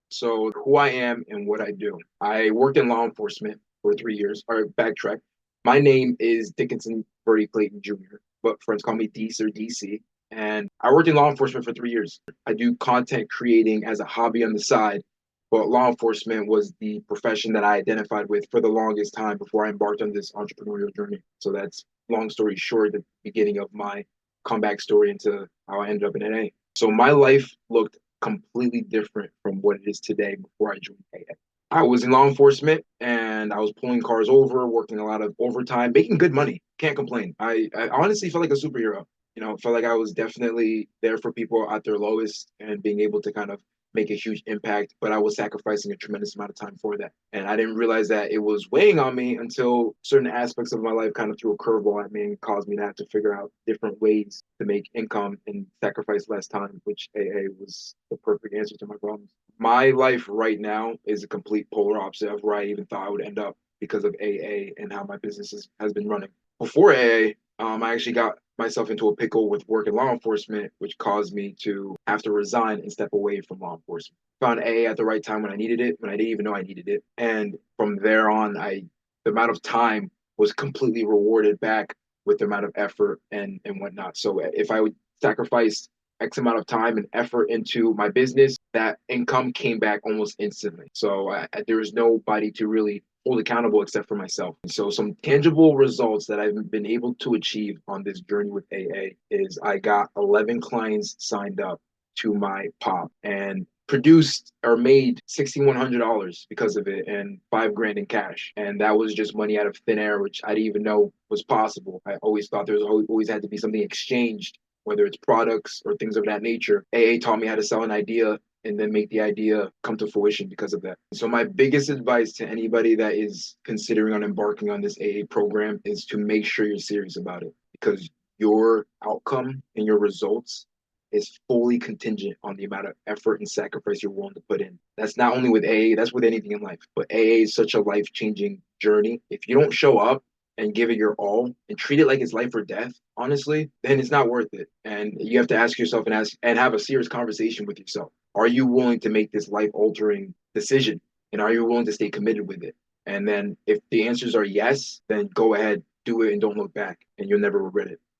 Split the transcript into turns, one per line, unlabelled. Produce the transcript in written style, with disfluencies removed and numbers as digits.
So who I am and what I do. I worked in law enforcement for 3 years, or backtrack. My name is Dickinson Birdie Clayton Jr., but friends call me Deese or DC. And I worked in law enforcement for 3 years. I do content creating as a hobby on the side, but law enforcement was the profession that I identified with for the longest time before I embarked on this entrepreneurial journey. So that's long story short, the beginning of my comeback story into how I ended up in NA. So my life looked completely different from what it is today before I joined AA. I was in law enforcement and I was pulling cars over, working a lot of overtime, making good money. Can't complain. I honestly felt like a superhero. Felt like I was definitely there for people at their lowest and being able to kind of make a huge impact, but I was sacrificing a tremendous amount of time for that. And I didn't realize that it was weighing on me until certain aspects of my life kind of threw a curveball at me and caused me to have to figure out different ways to make income and sacrifice less time, which AA was the perfect answer to my problems. My life right now is a complete polar opposite of where I even thought I would end up because of AA and how my business has been running. Before AA, I actually got myself into a pickle with work in law enforcement, which caused me to have to resign and step away from law enforcement. Found AA at the right time when I needed it, when I didn't even know I needed it. And from there on, the amount of time was completely rewarded back with the amount of effort and whatnot. So if I would sacrifice X amount of time and effort into my business, that income came back almost instantly. So there was nobody to really hold accountable except for myself. So some tangible results that I've been able to achieve on this journey with AA is I got 11 clients signed up to my pop and produced or made $6,100 because of it and 5 grand in cash. And that was just money out of thin air, which I didn't even know was possible. I always thought there was always had to be something exchanged, whether it's products or things of that nature. AA taught me how to sell an idea and then make the idea come to fruition because of that. So my biggest advice to anybody that is considering on embarking on this AA program is to make sure you're serious about it because your outcome and your results is fully contingent on the amount of effort and sacrifice you're willing to put in. That's not only with AA, that's with anything in life. But AA is such a life-changing journey. If you don't show up and give it your all and treat it like it's life or death, honestly, then it's not worth it. And you have to ask yourself and have a serious conversation with yourself. Are you willing to make this life altering decision? And are you willing to stay committed with it? And then if the answers are yes, then go ahead, do it and don't look back and you'll never regret it.